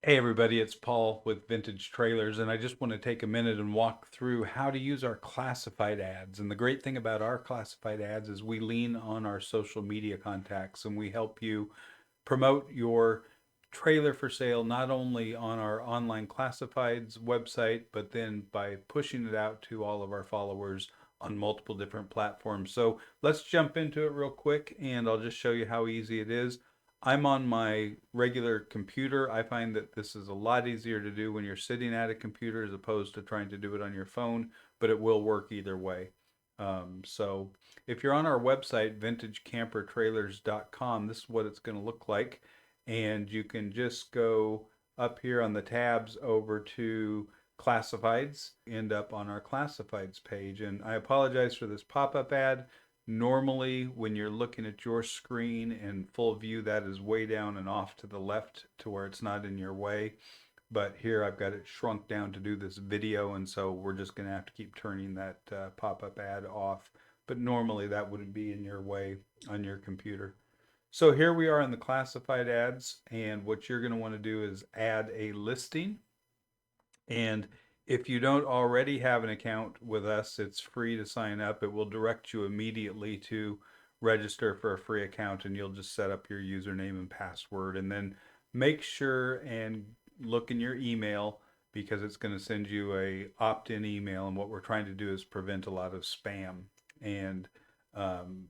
Hey everybody, it's Paul with Vintage Trailers, and I just want to take a minute and walk through how to use our classified ads. And the great thing about our classified ads is we lean on our social media contacts and we help you promote your trailer for sale not only on our online classifieds website, but then by pushing it out to all of our followers on multiple different platforms. So let's jump into it real quick and I'll just show you how easy it is. I'm on my regular computer. I find that this is a lot easier to do when you're sitting at a computer as opposed to trying to do it on your phone, but it will work either way. So if you're on our website, vintagecampertrailers.com, this is what it's going to look like. And you can just go up here on the tabs over to classifieds, end up on our classifieds page. And I apologize for this pop-up ad. Normally, when you're looking at your screen in full view, that is way down and off to the left to where it's not in your way. But here I've got it shrunk down to do this video, and so we're just going to have to keep turning that pop-up ad off. But normally that wouldn't be in your way on your computer. So here we are in the classified ads, and what you're going to want to do is add a listing. And if you don't already have an account with us, it's free to sign up. It will direct you immediately to register for a free account, and you'll just set up your username and password. And then make sure and look in your email because it's going to send you a opt-in email. And what we're trying to do is prevent a lot of spam. And um,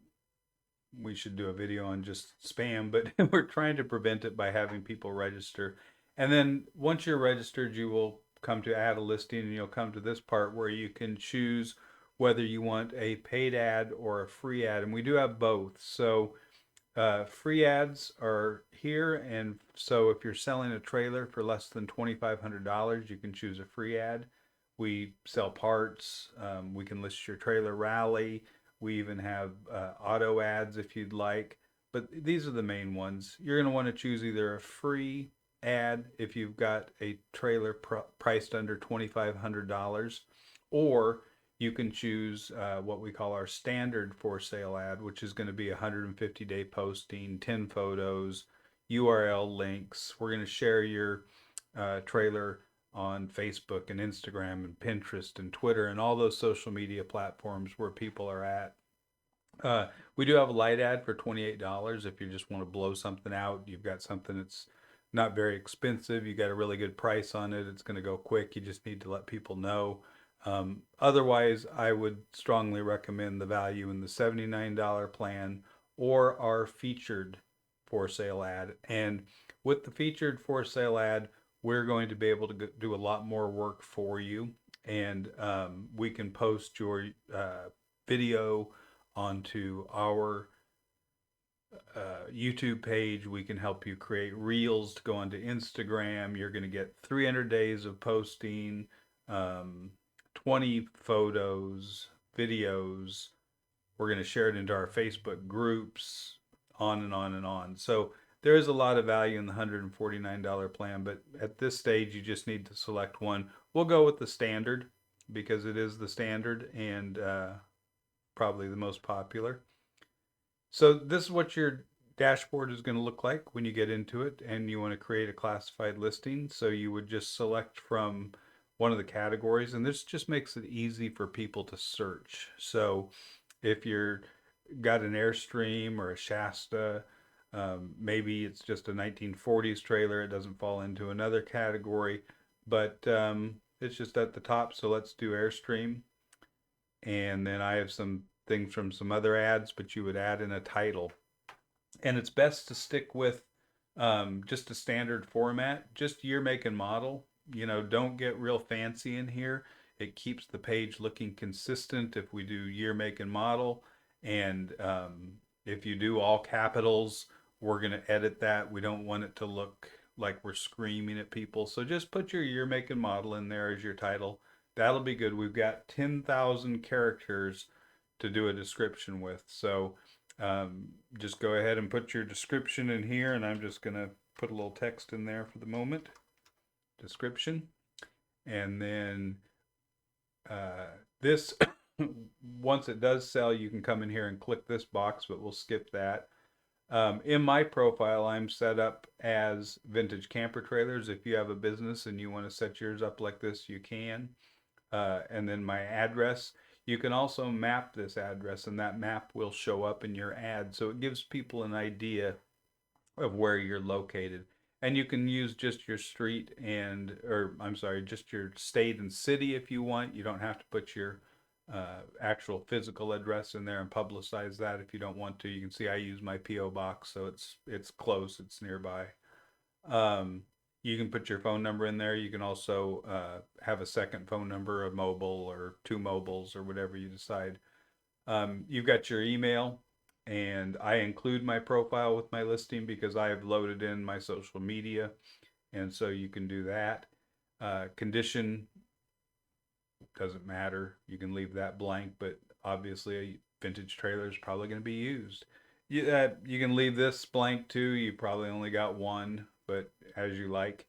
we should do a video on just spam, but we're trying to prevent it by having people register. And then once you're registered, you will come to add a listing and you'll come to this part where you can choose whether you want a paid ad or a free ad. And we do have both. So free ads are here. And so if you're selling a trailer for less than $2,500, you can choose a free ad. We sell parts. We can list your trailer rally. We even have auto ads if you'd like. But these are the main ones. You're going to want to choose either a free ad if you've got a trailer priced under $2,500, or you can choose what we call our standard for sale ad, which is going to be 150-day posting, 10 photos, URL links. We're going to share your trailer on Facebook and Instagram and Pinterest and Twitter and all those social media platforms where people are at. Uh, we do have a light ad for $28 if you just want to blow something out. You've got something that's not very expensive. You got a really good price on it. It's going to go quick. You just need to let people know. Otherwise, I would strongly recommend the value in the $79 plan or our featured for sale ad. And with the featured for sale ad, we're going to be able to do a lot more work for you. And we can post your video onto our YouTube page. We can help you create reels to go onto Instagram. You're going to get 300 days of posting, 20 photos, videos. We're going to share it into our Facebook groups, on and on and on. So there is a lot of value in the $149 plan, but at this stage, you just need to select one. We'll go with the standard because it is the standard and probably the most popular. So this is what your dashboard is going to look like when you get into it and you want to create a classified listing. So you would just select from one of the categories, and this just makes it easy for people to search. So if you're got an Airstream or a Shasta, maybe it's just a 1940s trailer, it doesn't fall into another category, but it's just at the top. So let's do Airstream. And then I have some things from some other ads, but you would add in a title. And it's best to stick with just a standard format, just year, make, and model. You know, don't get real fancy in here. It keeps the page looking consistent if we do year, make, and model. And if you do all capitals, we're going to edit that. We don't want it to look like we're screaming at people. So just put your year, make, and model in there as your title. That'll be good. We've got 10,000 characters to do a description with. So just go ahead and put your description in here, and I'm just going to put a little text in there for the moment. Description. And then this, once it does sell, you can come in here and click this box, but we'll skip that. In my profile, I'm set up as vintage camper trailers. If you have a business and you want to set yours up like this, you can. And then my address, you can also map this address, and that map will show up in your ad. So it gives people an idea of where you're located. And you can use just your street and, or I'm sorry, just your state and city if you want. You don't have to put your actual physical address in there and publicize that if you don't want to. You can see I use my PO box, so it's close, it's nearby. Um, you can put your phone number in there. You can also have a second phone number, a mobile or two mobiles or whatever you decide. You've got your email, and I include my profile with my listing because I have loaded in my social media, and so you can do that. Condition doesn't matter. You can leave that blank, but obviously a vintage trailer is probably going to be used. You can leave this blank too. You probably only got one, but as you like.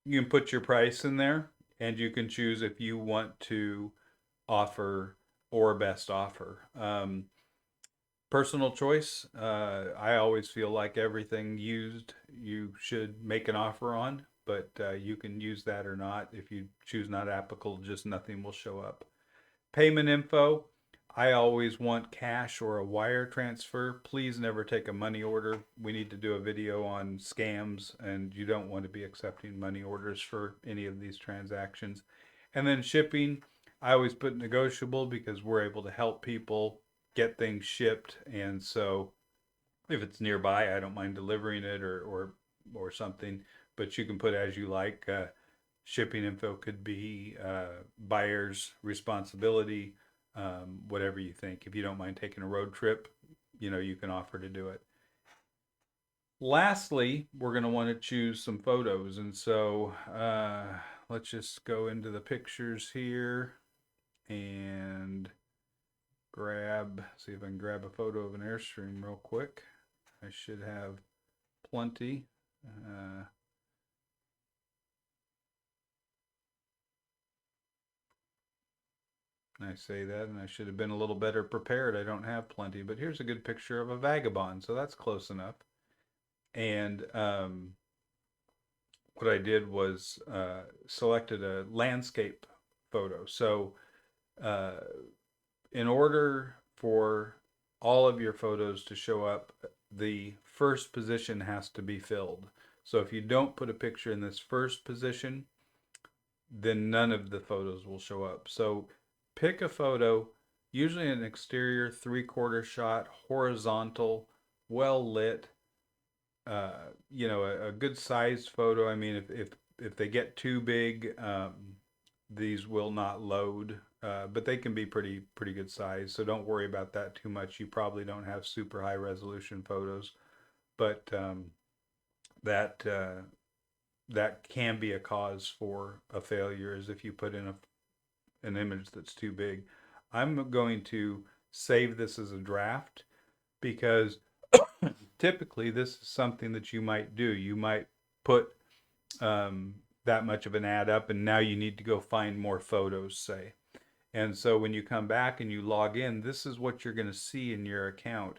You can put your price in there, and you can choose if you want to offer or best offer. Personal choice. I always feel like everything used you should make an offer on, but you can use that or not. If you choose not applicable, just nothing will show up. Payment info. I always want cash or a wire transfer. Please never take a money order. We need to do a video on scams, and you don't want to be accepting money orders for any of these transactions. And then shipping, I always put negotiable because we're able to help people get things shipped. And so if it's nearby, I don't mind delivering it or something. But you can put as you like. Shipping info could be buyer's responsibility, whatever you think. If you don't mind taking a road trip, you can offer to do it. Lastly, we're going to want to choose some photos. And so let's just go into the pictures here and see if I can grab a photo of an Airstream real quick. I should have plenty. I say that, and I should have been a little better prepared. I don't have plenty, but here's a good picture of a vagabond, so that's close enough. And what I did was selected a landscape photo. So uh, in order for all of your photos to show up, the first position has to be filled. So if you don't put a picture in this first position, then none of the photos will show up. So pick a photo, usually an exterior 3/4 shot, horizontal, well lit, a good sized photo. I mean, if they get too big, these will not load, but they can be pretty good size. So don't worry about that too much. You probably don't have super high resolution photos, but that that can be a cause for a failure, is if you put in an image that's too big. I'm going to save this as a draft because typically this is something that you might do. You might put that much of an ad up, and now you need to go find more photos, say. And so when you come back and you log in, this is what you're going to see in your account.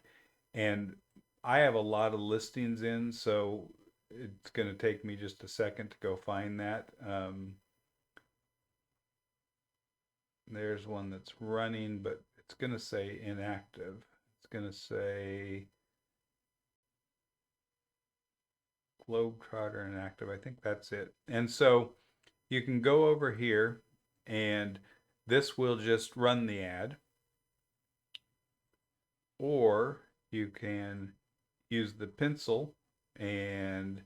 And I have a lot of listings in, so it's going to take me just a second to go find that. There's one that's running, but it's going to say inactive. It's going to say Globetrotter inactive. I think that's it. And so you can go over here, and this will just run the ad, or you can use the pencil and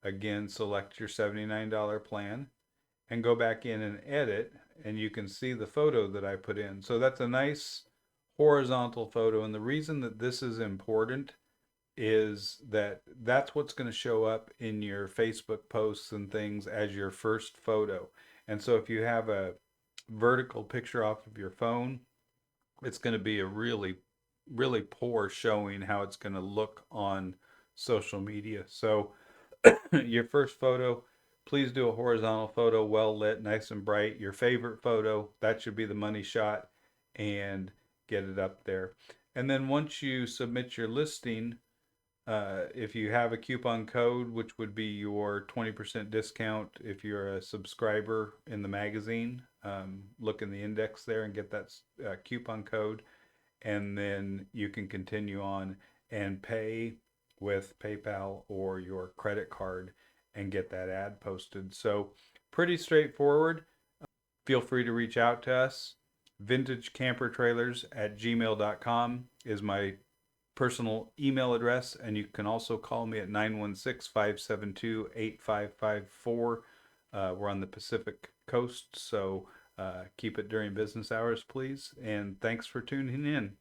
again select your $79 plan and go back in and edit, and you can see the photo that I put in. So that's a nice horizontal photo, and the reason that this is important is that that's what's going to show up in your Facebook posts and things as your first photo. And so if you have a vertical picture off of your phone, it's going to be a really poor showing how it's going to look on social media. So your first photo, please do a horizontal photo, well lit, nice and bright. Your favorite photo, that should be the money shot, and get it up there. And then once you submit your listing, If you have a coupon code, which would be your 20% discount if you're a subscriber in the magazine, look in the index there and get that coupon code, and then you can continue on and pay with PayPal or your credit card and get that ad posted. So, pretty straightforward. Feel free to reach out to us. Vintagecampertrailers@gmail.com is my personal email address, and you can also call me at 916-572-8554. We're on the Pacific Coast, so keep it during business hours, please. And thanks for tuning in.